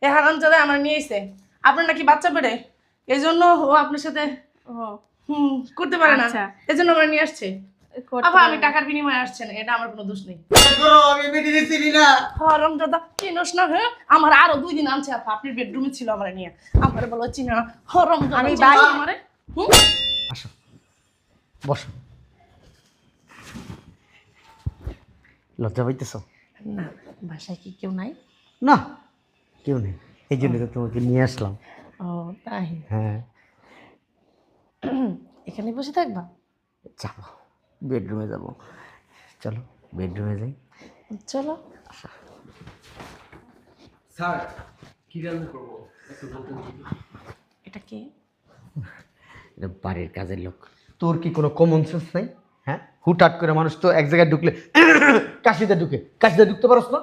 এই হারামজাদা আমার নিয়ে এসে আপনার নাকি বাচ্চা পেড়ে, এই জন্য ও আপনার সাথে ও করতে পারে না, আচ্ছা। এই জন্য আমার নিয়ে আসছে। করতে আপা আমি পারে না। টাকার বিনিময়ে আসছে না, এটা আমার কোনো দোষ নেই। আমি বেটি চিনি না। হারামজাদা চিনোস না? হ্যাঁ আমার আরো 2 দিন আনছে আপা, আপনার বেডরুমে ছিল আমার নিয়ে, আমার বলো চিনা হারামজাদা। আমি চিনোস বাইরে- না আমারে? আসো, বসো। লজ্জা পাইতেছ? না, বাসায় কি কেউ নাই? না, কেউ নেই, এই জন্য তো তোমাকে নিয়ে আসলাম। ও তাই? হ্যাঁ, এখানে বসে থাকবা? যাবো, বেডরুমে যাব। চলো বেডরুমে যাই। চলো। স্যার কি রান্না করবো একটু বলতেন যদি। এটা কে? এটা বাড়ির কাজের লোক। তোর কি কোনো কমন সেন্স নাই? হ্যাঁ, হুটহাট করে মানুষ তো এক জায়গায় ঢুকলে কাশিতে ঢুকতে পারস না?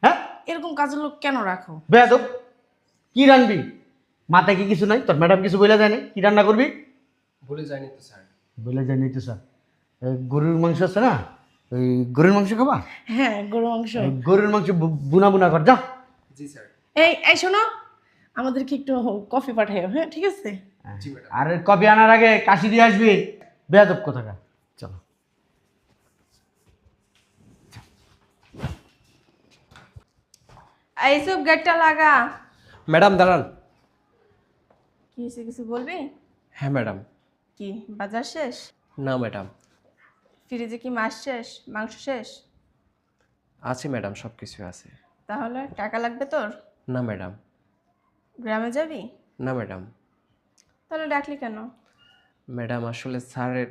হ্যাঁ, এরকম কাজের লোক কেন রাখো? বেয়াদব, কি রানবি? মাথায় কি কিছু নাই? তোর ম্যাডাম কিছু বলে যায় না কি রান্না করবি? ভুলে যায়নি তো স্যার। বলে যায় নাই তো স্যার। গরুর মাংস আছে না, ওই গরুর মাংস খাবা? হ্যাঁ গরু মাংস। এই গরুর মাংস বুনা বুনা কর যা। জি স্যার। এই শোনো, আমাদেরকে একটু কফি পাঠাও, হ্যাঁ ঠিক আছে? জি ম্যাডাম। আর কবে আনার আগে কাশি দিয়ে আসবি, বেয়াদব কোথাকার। চলো। এইসব গেটটা লাগা। ম্যাডাম দাঁড়ান। কি হয়েছে, কিছু বলবি? হ্যাঁ ম্যাডাম। কি বাজার শেষ? না ম্যাডাম। ফ্রিজে কি মাছ শেষ, মাংস শেষ? আছে ম্যাডাম, সব কিছু আছে। তাহলে টাকা লাগবে তোর? না ম্যাডাম। গ্রামে যাবি? না ম্যাডাম। তাহলে ডাকলি কেন? ম্যাডাম আসলে স্যারের।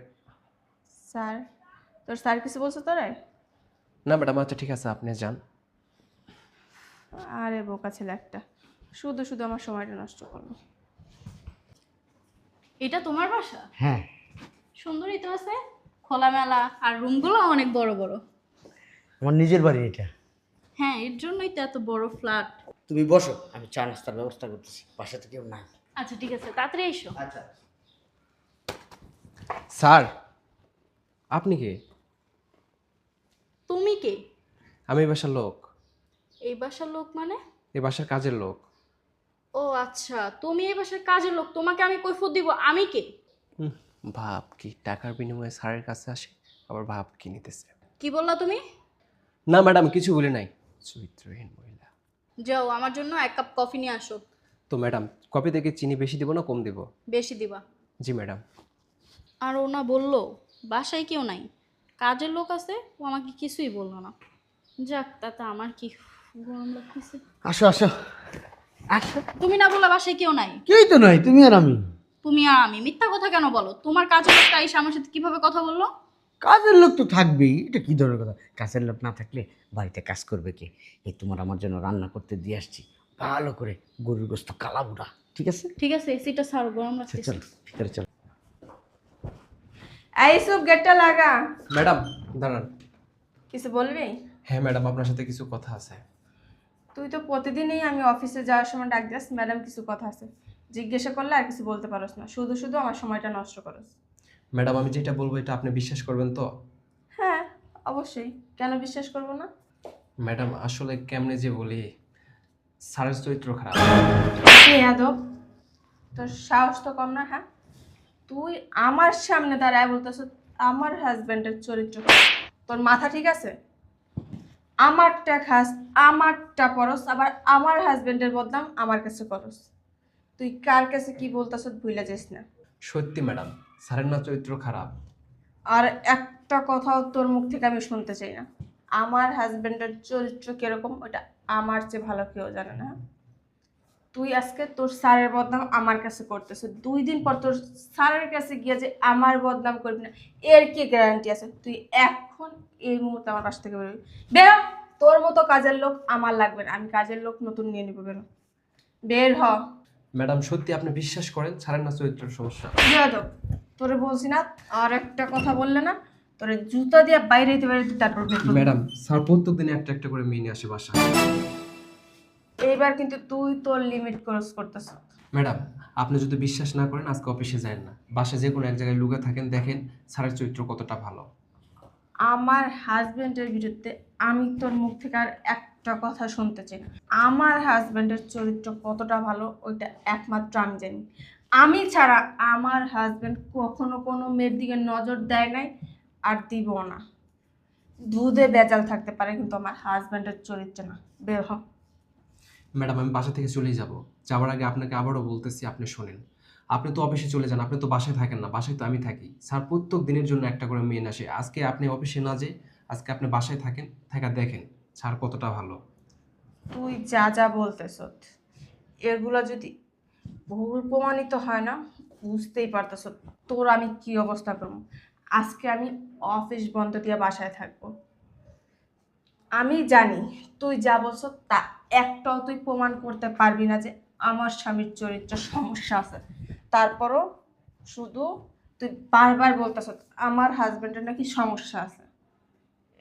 স্যার? তোর স্যার কিছু বলছো তোরে? না ম্যাডাম, আচ্ছা ঠিক আছে আপনি যান। আরে বোকা ছেলে একটা, শুধু শুধু আমার সময়টা নষ্ট করলো। এটা তোমার বাসা? হ্যাঁ, সুন্দরই তো আছে, খোলামেলা, আর রুমগুলো অনেক বড় বড়। আমার নিজের বাড়ি এটা। হ্যাঁ, এর জন্যই তো এত বড় ফ্ল্যাট। তুমি বসো, আমি চা নাস্তার ব্যবস্থা করতেছি, বাসাতে কেউ নাই। আচ্ছা ঠিক আছে, তাড়াতাড়ি এসো। আচ্ছা। স্যার আপনি কে? তুমি কে? আমি এই বাসার লোক। এই বাসার লোক মানে? এই বাসার কাজের লোক। ও আচ্ছা, তুমি এই বাসার কাজের লোক, তোমাকে আমি কৈফিয়ত দিব? আমি কে? ভাব কি টাকার বিনিময়ে স্যারের কাছে আসে, আবার ভাব কি নিতেছে। কি বললা তুমি? না ম্যাডাম কিছু বলি নাই। চরিত্রহীন মহিলা। যাও আমার জন্য 1 কাপ কফি নিয়ে আসো। তো ম্যাডাম কফি থেকে চিনি বেশি দিব না কম দিব? বেশি দিবা। জি ম্যাডাম। আর ও না বললো বাসায় কেউ নাই, কাজের লোক আছে, ও আমাকে কিছুই বললো না। যাক, তাতে আমার কি, গরম লাগতেছে। আসো আসো আসো। তুমি না বললে বাসায় কেউ নাই? কেউই তো নাই, তুমি আর আমি। তুমি আর আমি মিথ্যা কথা কেন বলো? তোমার কাজের লোকটা এসে আমার সাথে কিভাবে কথা বললো? কাজের লোক তো থাকবেই, এটা কি ধরনের কথা? কাজের লোক না থাকলে বাড়িতে কাজ করবে কে? এই তোমার আমার জন্য রান্না করতে দিয়ে আসছি, ভালো করে গরুর গোস্ত কালা বুড়া, ঠিক আছে? ঠিক আছে, এসিটা ছাড়ো, গরম আচ্ছা, লাগতেছে। চলো ভিতরে চলো। এইসব গেটটা লাগা। ম্যাডাম দাঁড়ান। কিছু বলবি? হ্যাঁ ম্যাডাম, আপনার সাথে কিছু কথা আছে। তুই তো প্রতিদিনই আমি অফিসে যাওয়ার সময় ডাক দিস, ম্যাডাম কিছু কথা আছে, জিজ্ঞাসা করলে আর কিছু বলতে পারোস না, শুধু শুধু আমার সময়টা নষ্ট করস। ম্যাডাম আমি যেটা বলবো এটা আপনি বিশ্বাস করবেন তো? হ্যাঁ অবশ্যই, কেন বিশ্বাস করবো না? ম্যাডাম আসলে কেমনে যে বলি, স্যারের চরিত্র খারাপ। যাদব, তোর সাহস তো কম না? হ্যাঁ, তুই আমার সামনে দাঁড়ায় বলতেছ আমার হাজবেন্ডের চরিত্র খারাপ। তোর মাথা ঠিক আছে? আমারটা খাস, আমারটা পরস, আবার আমার হাজবেন্ডের বদনাম আমার কাছে করস। তুই কার কাছে কি বলতেছ ভুলে যাস না। সত্যি ম্যাডাম, স্যারের না চরিত্র খারাপ। আর একটা কথাও তোর মুখ থেকে আমি শুনতে চাই না। আমার হাজবেন্ডের চরিত্র কিরকম ওটা আমার চেয়ে ভালো কেউ জানে না। তুই আজকে তোর স্যারের বদনাম আমার কাছে করতেছ, 2 দিন পর তোর স্যারের কাছে গিয়ে যে আমার বদনাম করবি না, এর কি গ্যারান্টি আছে? তুই এখন এই মুহূর্তে আমার বাসা থেকে বেরোবি। বেরো, তোর মতো কাজের লোক আমার লাগবে না, আমি কাজের লোক নতুন নিয়ে নিবো। বেরো, বের হ। ম্যাডাম সত্যি আপনি বিশ্বাস করেন স্যারের না চরিত্রের সমস্যা? যাদব, তোরে বলছি না, আর একটা কথা বললে না তোরে জুতা দিয়ে বাইরে দিতে বাইরে তারপর বের করবো। ম্যাডাম স্যার প্রত্যেক দিনে একটা একটা করে মেয়ে নিয়ে আসে বাসা। এইবার কিন্তু তুই তোর লিমিট ক্রস করতেছ। ম্যাডাম আপনি যদি বিশ্বাস না করেন আজকে অফিসে যান না, বাসায় যে কোনো এক জায়গায় লুকে থাকেন, দেখেন স্যারের চরিত্র কতটা ভালো। আমার হাজবেন্ডের বিরুদ্ধে আমি তোর মুখ থেকে আর একটা কথা শুনতে চাই না। আমার হাজবেন্ডের চরিত্র কতটা ভালো ওইটা একমাত্র আমি জানি। আমি ছাড়া আমার হাজবেন্ড কখনো কোনো মেয়ের দিকে নজর দেয় নাই, আর দিবও না। দুধে ভেজাল থাকতে পারে কিন্তু আমার হাজবেন্ডের চরিত্র না। বের হ। ম্যাডাম আমি বাসা থেকে চলেই যাব। যাওয়ার আগে আপনাকে আবারও বলতেছি, আপনি শোনেন। আপনি তো অফিসে চলে যান, আপনি তো বাসায় থাকেন না, বাসায় তো আমি থাকি। স্যার প্রত্যেক দিনের জন্য একটা করে মেয়ে আসে। আজকে আপনি অফিসে না যেয়ে আজকে আপনি বাসায় থাকেন, থাকা দেখেন স্যার কতটা ভালো। তুই যা যা বলতেছ এগুলো যদি ভুল প্রমাণিত হয় না, বুঝতেই পারতেছ তোর আমি কি অবস্থা করব। আজকে আমি অফিস বন্ধ দিয়ে বাসায় থাকবো। আমি জানি তুই যা বলছ তা একটাও তুই প্রমাণ করতে পারবি না যে আমার স্বামীর চরিত্র সমস্যা আছে। তারপরও শুধু তুই বারবার বলতেছ আমার হাজবেন্ডের নাকি সমস্যা আছে।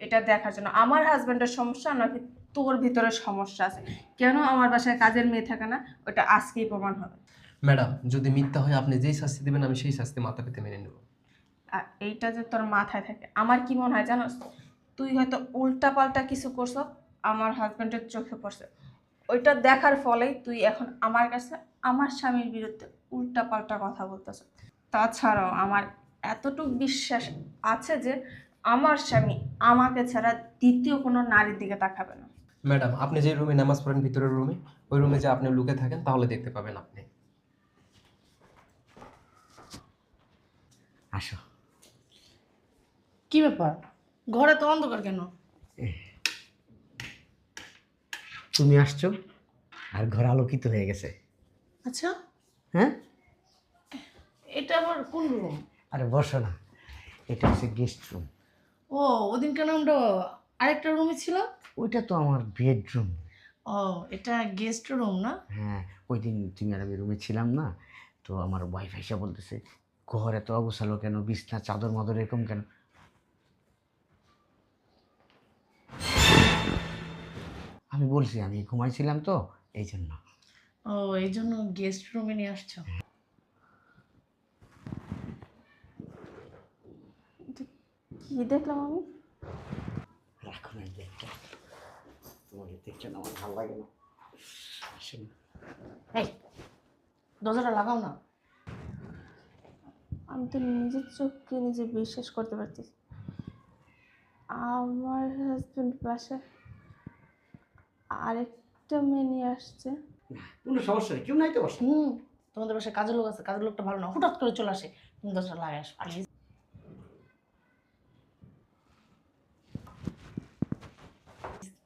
এটা দেখার জন্য আমার হাজবেন্ডের সমস্যা নাকি তোর ভিতরে সমস্যা আছে। কেন আমার বাসায় কাজের মেয়ে থাকে না, ওটা আজকেই প্রমাণ হবে। ম্যাডাম যদি মিথ্যা হয় আপনি যেই শাস্তি দেবেন আমি সেই শাস্তি মাথা পেতে মেনে নেব। আর এইটা যে তোর মাথায় থাকে, আমার কি মনে হয় জানোস, তুই হয়তো উল্টাপাল্টা কিছু করছ, আমার হাজবেন্ডের চোখে পড়ছে। ওইটা দেখার ফলেই তুই এখন আমার কাছে আমার স্বামীর বিরুদ্ধে উল্টাপাল্টা কথা বলতেছ। তাছাড়াও আমার এতটুকু বিশ্বাস আছে যে আমার স্বামী আমাকে ছাড়া দ্বিতীয় কোনো নারীর দিকে তাকাবে না। ম্যাডাম আপনি যে রুমে নামাজ পড়েন ভিতরের রুমে, ওই রুমে যে আপনি লুকে থাকেন তাহলে দেখতে পাবেন আপনি। আসো। কি ব্যাপার, ঘরে তো অন্ধকার কেন? তুমি আসছো আর ঘর আলোকিত হয়ে গেছে। আচ্ছা, হ্যাঁ, এটা আবার কোন রুম? আরে বসো না, এটা হচ্ছে গেস্ট রুম। ও, ওদিন কেন আমরা আরেকটা রুমে ছিল? ওইটা তো আমার বেডরুম। ও, এটা গেস্ট রুম না? হ্যাঁ, ওই দিন তুমি আর আমি রুমে ছিলাম না, তো আমার ওয়াইফ এসে বলতেছে ঘর এত অবসালো কেন, বিছনা চাদর মাদর এরকম কেন। আমি বলছি আমি ঘুমাইছিলাম তো এই জন্য। ও, এই জন্য গেস্ট রুমে নিয়ে আসছো। কি দেখলাম আমি? রাখো না দেখতে, তোমাকে দেখতে না আমার ভালো লাগে না। আসেন। এই, দরজাটা লাগাও না। আমি তো নিজের চোখকে নিজে বিশ্বাস করতে পারতেছি। আমার হাজবেন্ড বাসায় আরেকটা মেয়ে নিয়ে আসছে। কোনো সমস্যা নেই, কেউ নাই তো বসে। তোমাদের বাসায় কাজের লোক আছে, কাজের লোকটা ভালো না, হঠাৎ করে চলে আসে। তুমি দরজাটা লাগাই আসো প্লিজ।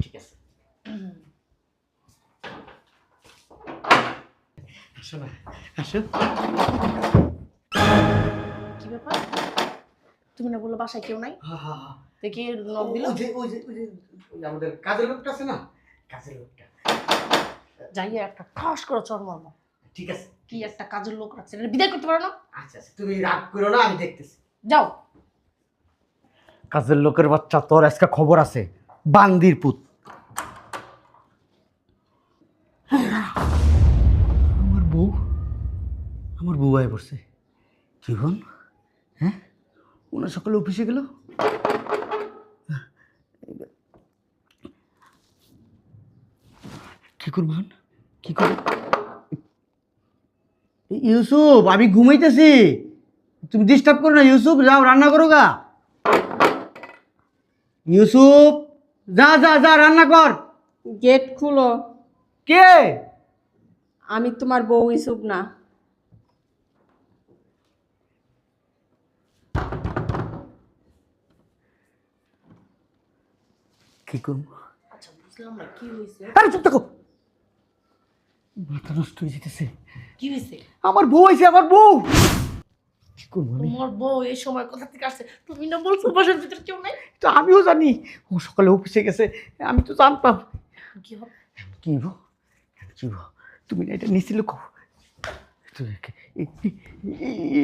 ঠিক আছে, আসো না, আসো। কি ব্যাপার, তুমি না বললো বাসায় কেউ নাই? দেখি নক দিল। আমাদের কাজের লোকটা আছে না, কাজের লোকটা। যাইয়ে একটা ঠাস করে চর মারবো। ঠিক আছে, কি একটা কাজের লোক রাখছে, এটা বিদায় করতে পারো না? আচ্ছা আচ্ছা, তুমি রাগ করো না, আমি দেখতেছি। যাও। কাজের লোকের বাচ্চা, তোর আজকে খবর আছে। বান্দির পুত, আমার বউ আয় পড়ছে। জীবন, হ্যাঁ, ওনার সকালে অফিসে গেল। কি করব, কি করব? ইউসুফ, আমি ঘুমাইতেছি, তুমি ডিস্টার্ব করো না। ইউসুফ, যাও রান্না করো গা। ইউসুফ, যা যা যা রান্না কর। গেট খুলো। কে? আমি তোমার বউ ইসুব না। কি করবো? আচ্ছা, বুঝলাম না কি হয়েছে। আরে চুপ থাকো, মাথা নষ্ট হয়ে যেতেছে। কি হয়েছে? আমার বউ হয়েছে, আমার বউ। কি করবো আমি? তোমার বউ এই সময় কোথা থেকে আসছে? তুমি না বলছো বাসার ভিতরে কেউ নাই? তো আমিও জানি ও সকালে অফিসে গেছে, আমি তো জানতাম। কি হবে? কি হবো, কি হবো? তুমি না এটা নিচে লুকো,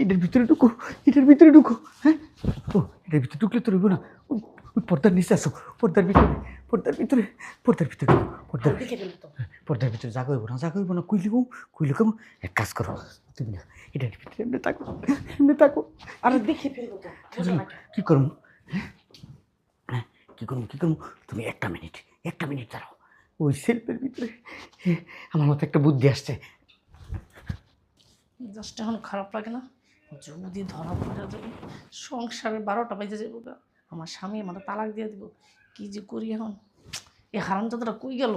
এটার ভিতরে ঢুকো, এটার ভিতরে ঢুকো। হ্যাঁ, ও এটার ভিতরে ঢুকলে তো রইব না। ওই পর্দার নিচে আসো, পর্দার ভিতরে, পর্দার ভিতরে, পর্দার ভিতরে ঢুকো, পর্দার দেখে ফেলো তো। পর্দার ভিতরে জাগা হইব না, জাগা হইব না। কুইলে কম। এক কাজ করো, তুমি না এটার ভিতরে এমনি থাকো, এমনি থাকো। আরে দেখে ফেলবো তো, বুঝো না? কি করবো? হ্যাঁ, কি করবো, কি করবো? তুমি একটা মিনিট দাঁড়াও, ওই শিল্পের ভিতরে আমার মতো একটা বুদ্ধি আসছে। জাস্ট এখন খারাপ লাগে না, যদি ধরা পড়ে যাবে সংসারে 12টা বেজে যাবো গা, আমার স্বামী আমার তালাক দিয়ে দিব, কি যে করি এখন, এই হারামজাদাটা কই গেল?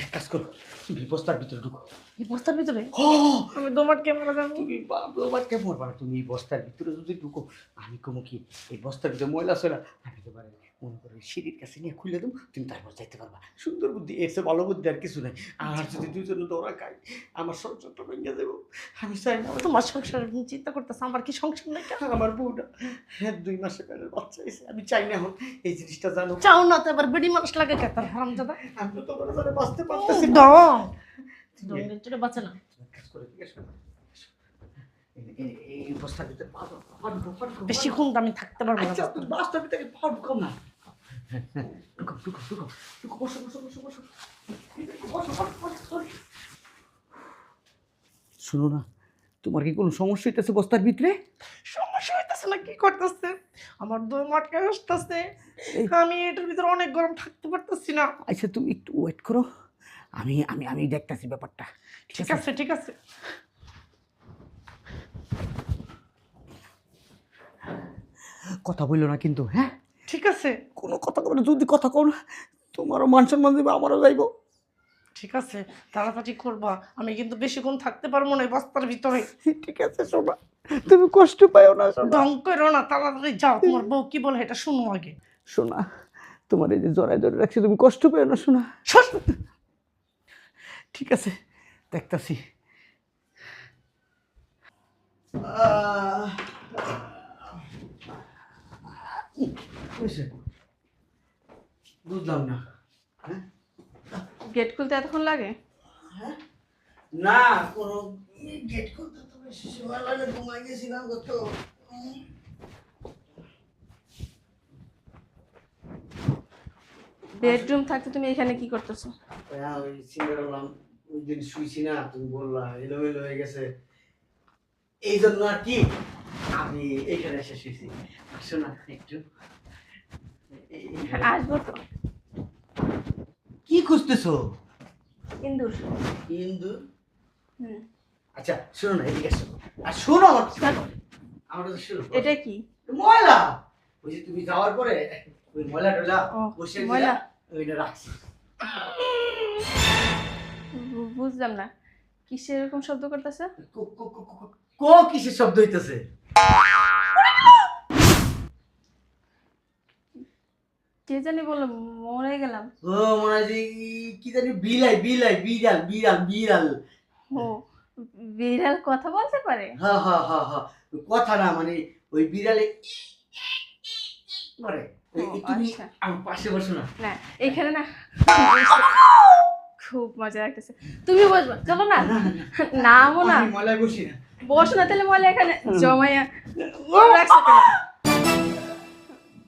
এক কাজ করো, তুমি বস্তার ভিতরে ঢুকো। এই বস্তার ভিতরে ও আমি তোমার ক্যামেরা যাবো? তুমি বাবা কেমন পারো, তুমি এই বস্তার ভিতরে যদি ঢুকো, আমি কমো কি এই বস্তার ভিতরে ময়লা ছিল, আমি তোমার মনে করো সিঁড়ির কাছে নিয়ে খুলে দেবো, তুমি তারপর যাইতে পারবা। সুন্দর বুদ্ধি, এর চেয়ে ভালো বুদ্ধি আর কিছু নাই। আর যদি দুজনে দৌড়া খাই, আমার সংসারটা ভেঙে দেবো। আমি চাই না তোমার সংসার নিয়ে চিন্তা করতেছে, আমার কি সংসার নাই? আমার বউটা 2 মাসের পেটের বাচ্চা এসে, আমি চাই না এখন এই জিনিসটা জানো। চাও না তো এবার বেডি মানুষ লাগে কে তার হারামজাদা? আমি তো তোমার সাথে বাঁচতে পারতেছি না। ডং ডঙ্গের চোটে বাঁচে না। কাজ করে ঠিক আছে, এই বস্তার ভিতরে পা দাও, পা ঢুকো, পা ঢুকো। বেশিক্ষণ তো আমি থাকতে পারবো না। আচ্ছা, তুমি বস্তার ভিতরে পা ঢুকাও না। ঢুকাও, ঢুকাও, ঢুকাও, ঢুকো, বসো, বসো, বসো, বসো। বসো, বসো, বসো। শোনো না, তোমার কি কোনো সমস্যা হইতেছে বস্তার ভিতরে? সমস্যা হইতেছে না, কি করতেছে? আমার দই মাটকায় আসতেছে, আমি এটার ভিতরে অনেক গরম থাকতে পারতেছি না। আচ্ছা, তুমি একটু ওয়েট করো, আমি আমি আমি দেখতেছি ব্যাপারটা। ঠিক আছে, ঠিক আছে। কথা বললো না কিন্তু, হ্যাঁ? ঠিক আছে, কোনো কথা বলো, যদি কথা কও না, তোমারও মান সম্মান দেবে, আমারও যাইবো। ঠিক আছে, তাড়াতাড়ি করবা, আমি কিন্তু বেশিক্ষণ থাকতে পারবো না এই বস্তার ভিতরে। ঠিক আছে শোনা, তুমি কষ্ট পাও না শোনা। ডং করো না, তাড়াতাড়ি যাও, তোমার বউ কি বলে এটা শুনো আগে। শোনা, তোমার এই যে জড়ায় ধরে রাখছি, তুমি কষ্ট পেও না শোনা। শোন, ঠিক আছে, দেখতাছি। বুঝলাম না। গেট খুলতে এতক্ষণ লাগে? না, কোনো গেট খুলতে তো বেশি সময় লাগে, ঘুমাই গেছিলাম কত। বেডরুম থাকতে তুমি এখানে কি করতেছো? ওই চিন্তা করলাম, ওই দিন শুইছি না, তুমি বললা এলোমেলো হয়ে গেছে, এই জন্য আর কি আমি এখানে এসে শুইছি। আসো না একটু। আসবো তো। কি খুঁজতেছো? ইন্দুর। হিন্দু? হুম। আচ্ছা শোনো না, এদিকে আসো। আর শোনো আমার আমার কথা শোনো। এটা কি? ময়লা। ওই যে তুমি যাওয়ার পরে ওই ময়লা টয়লা ও, বসে ময়লা। ওইটা রাখছি। বুঝলাম না, কিসের এরকম শব্দ করতেছে? কিসের শব্দ হইতেছে? কে জানি বললো মরে গেলাম। ও মনে হয় যে কি জানি বিলাই বিলাই বিড়াল বিড়াল বিড়াল। ও, বিড়াল কথা বলতে পারে? হ্যাঁ হ্যাঁ হ্যাঁ হ্যাঁ, কথা না মানে ওই বিড়ালে করে। তুমি আচ্ছা। আমার পাশে বসো না। না, এখানে না, খুব মজা লাগতেছে। তুমি বসবা, চলো না। নামও না, আমি ময়লায় বসি না। বস না, তাহলে ময়লা এখানে জমাইয়া রাখছো কেন?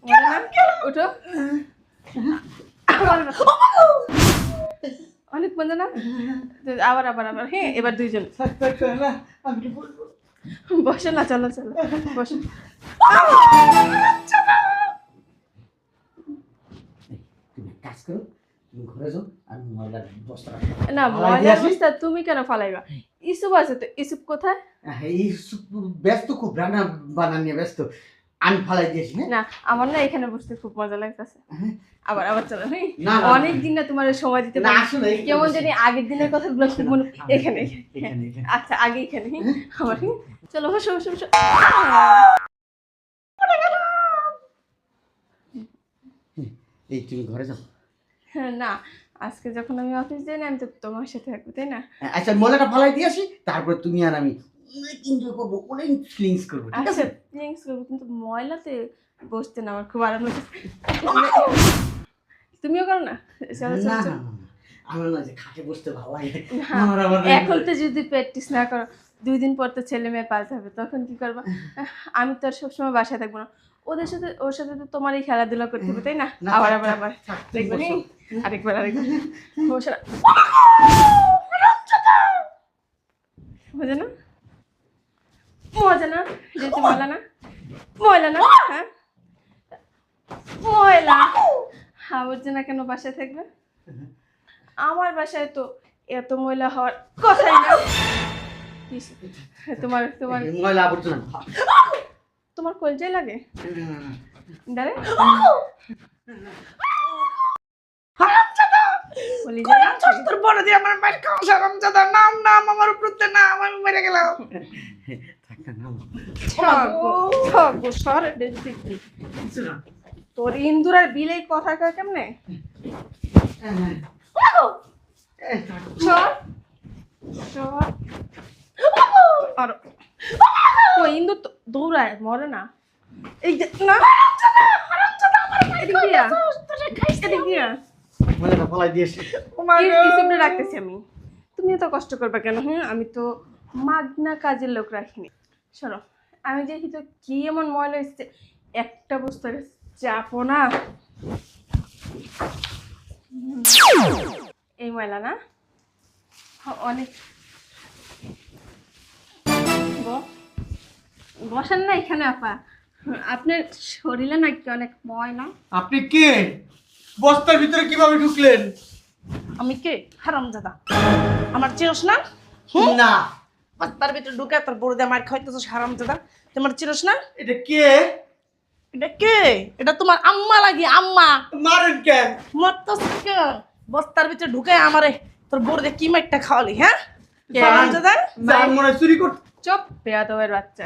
ময়লা না? উঠো। অনেক মজা না? আবার আবার আবার, হ্যাঁ, এবার দুইজন আমি কি বলবো? বসো না, চলো চলো বসো। তুমি এক কাজ করো, তুমি ঘরে যাও, আমি ময়লার বস্তা না, ময়লার বস্তা তুমি কেন ফালাইবা? ইসুপ আছে তো, ইসুপ কোথায়? এই ব্যস্ত, খুব রান্না বান্না নিয়ে ব্যস্ত, আমি ফালাই দিয়েছি। না, আমার না এখানে বসতে খুব মজা লাগতেছে। আবার আবার চলো, হ্যাঁ। না, না, অনেক দিন না তোমার সময় দিতে না, পারি। আসলে এখানে কেমন বসি। জানি আগের দিনের কথাগুলো খুব মনে, এখানে এখানে, এখানে। আচ্ছা, আগে এখানে, হ্যাঁ। আমার, হ্যাঁ। চলো বসো বসো বসো। এই তুমি ঘরে যাও। হ্যাঁ, না, আজকে যখন আমি অফিস যাই না, আমি তো তোমার সাথে থাকবো, তাই না? আচ্ছা, ময়লাটা ফালাই দিয়ে আসি, তারপর তুমি আর আমি অনেক এনজয় করবো, অনেক ফিলিংস করবো, ঠিক আছে? আচ্ছা, থ্যাঙ্কস করবো, কিন্তু ময়লাতে বসতে না আমার খুব আরাম লাগে। তুমিও করো না? চলো না চলো না চলো। না, আমার না যে খাটে বসতে ভালো লাগে। না, আমার এখন তো যদি প্র্যাকটিস না করো, 2 দিন পর তো ছেলে মেয়ে পালতে হবে, তখন কি করবা? আমি তো আর সবসময় বাসায় থাকবো না, ওদের সাথে, ওর সাথে তো তোমারই খেলাধুলা করতে হবে, তাই না? না, আবার থাক, আবার থাক, আবার থাক, তুমি দেখবো, বসো। হ্যাঁ? আরেকবার আরেকবার বসে না। মজা না? মজা না? যেতে ময়লা না? ময়লা না? হ্যাঁ, ময়লা। আবর্জনা কেন বাসায় থাকবে? আমার বাসায় তো এত ময়লা হওয়ার কথাই না। ইস, তোমার তোমার ময়লা আবর্জনা তোমার কলজাই লাগে দাঁড়ে তোর বড় দিয়ে আমার মায়ের খাওয়া হারামজাদা, নাম নাম আমার উপর না, আমি মরে গেলাম। তোর ইন্দুরার বিলেই কথা কয় কেমনে? ইন্দু দৌড়ায় মরে না। এই যে না এদিক দিয়া এদিক দিয়া ময়লাটা ফলাই দিয়েছে। হিসেবে রাখতেছি আমি। তুমি এত কষ্ট করবে কেন? হ্যাঁ, আমি তো মাগনা কাজের লোক রাখিনি। শোনো, আমি দেখি তো কি এমন ময়লা এসছে, একটা বস্তু চাপো না। এই ময়লা না অনেক বসেন না এখানে আপা, আপনার শরীরে নাকি অনেক ময়লা। আপনি কে? বস্তার ভিতরে কিভাবে ঢুকলেন? আমি কে? হারামজাদা। আমার চিনোস না? না। তার ভিতরে ঢুকে তোর বড় দিয়ে মার খাইতেছিস হারামজাদা। তোমার চিনোস না? এটা কে? এটা কে? এটা তোমার আম্মা লাগি, আম্মা। মারেন কেন? মরতেছিস কেন? বস্তার ভিতরে ঢুকে আমারে তোর বড় দিয়ে কি মাইরটা খাওয়ালি, হ্যাঁ? হারামজাদা। যার মনে হয় চুরি করতে। চুপ, বেয়াদবের বাচ্চা।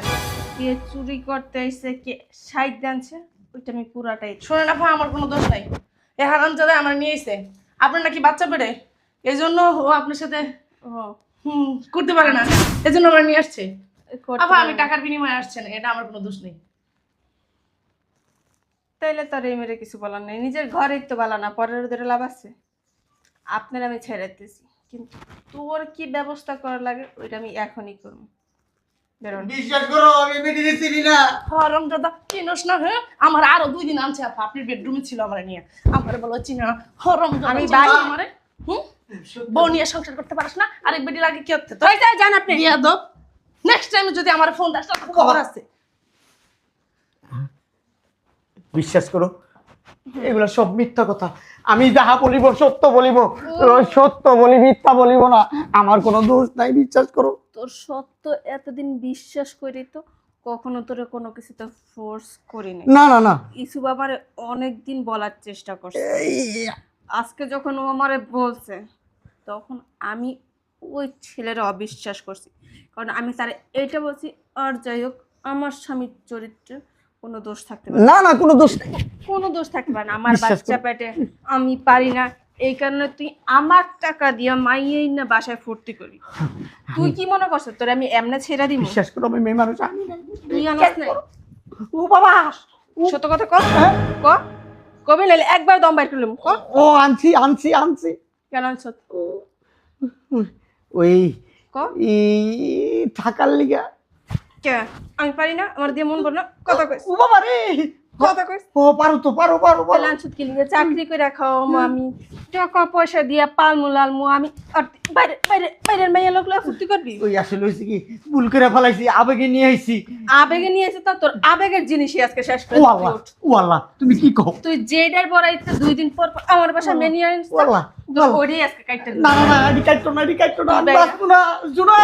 কে চুরি করতে এসে কে সাইড দানছে ওইটা আমি পুরাটাই। শোনে না ভাই, আমার কোনো দোষ নাই। এই হারামজাদা আমার নিয়ে এসে আপনার নাকি বাচ্চা পেটে, এই জন্য ও আপনার সাথে ও করতে পারে না, এই জন্য আমার নিয়ে আসছে। করতে আপা, আমি পারে না। টাকার বিনিময়ে আসছে না, এটা আমার কোনো দোষ নেই। তাইলে তার এই মেরে কিছু বলার নেই, নিজের ঘরেই তো বলা না, পরের ওদের লাভ আছে। আপনার আমি ছেড়ে দিতেছি, কিন্তু তোর কি ব্যবস্থা করা লাগে ওইটা আমি এখনই করবো। বেরোন। বিশ্বাস করো আমি বেরিয়ে চিনি না। হারামজাদা চিনোস না? হ্যাঁ, আমার আরো 2 দিন আনছে আপা, আপনার বেডরুমে ছিল আমার নিয়ে। আমার বলো চিনা না? হারামজাদা আমি চিনোস বাড়ি- না আমারে? বউ নিয়ে সংসার করতে পারিস না? আরেক বেডি লাগে কি হচ্ছে? তো যান আপনি। বিয়াদব, নেক্সট টাইম যদি আমার ফোন আসলে খবর আছে। বিশ্বাস করো এগুলো সব মিথ্যা কথা। আমি যাহা বলিব সত্য বলিব, সত্য বলি, মিথ্যা বলিব না। আমার কোনো দোষ নাই, বিশ্বাস করো। তোর সত্য এতদিন বিশ্বাস করি তো কখনো তোরে কোনো কিছুতে ফোর্স করি নাই। না না না, ইসু বাবারে অনেকদিন বলার চেষ্টা করছে, আজকে যখন ও আমারে বলছে তখন আমি ওই ছেলেরা অবিশ্বাস করছি, কারণ আমি তার এইটা বলছি আর যাই হোক আমার স্বামীর চরিত্রে কোনো দোষ থাকতে পারে না না, কোনো দোষ নেই। কোনো দোষ থাকতে পারে না। আমার বিশ্বাস বাচ্চা পেটে আমি পারি না, এই কারণে তুই আমার টাকা দিয়ে মাইয়েই না বাসায় ফুর্তি করি। তুই কি মনে করছ তোর আমি এমনে ছেড়ে দিব? বিশ্বাস করো আমি মেয়ে মানুষ, আমি নাই। তুই আনাস নাই? ও বাবা, সত্য কথা ক, কবে নাইলে একবার দম বাইর করলাম ক। ও আনছি আনছি আনছি। কেন আনছ ওই ক? থাকার লিগা। কে? আমি পারি না, আমার দিয়ে মন বল না, কথা কইস ও বাবা রে, কথা কইস। ও পারো তো, পারো পারো পারো। তাহলে আনছত কি লিগে? চাকরি করে খাও আমি, টাকা পয়সা দিয়া পালমু লালমু আমি, আর বাইরে বাইরে বাইরের মেয়ে লোক লয়ে ফুর্তি করবি? ওই আসলে হয়েছে কি, ভুল করে ফেলাইছি, আবেগে নিয়ে আইছি। আবেগে নিয়ে এসে তো তোর আবেগের জিনিসই আজকে শেষ করে ও দিবি। আল্লাহ, ও আল্লাহ, তুমি কি কও? তুই যেটার পর ইচ্ছে 2 দিন পর পর আমার বাসা মেনে আনিস ও আল্লাহ, তো ওইটাই আজকে কাইটা না না না, এডি কাটতো না, এডি কাটতো না, আমি বাঁচবো না, জোনা।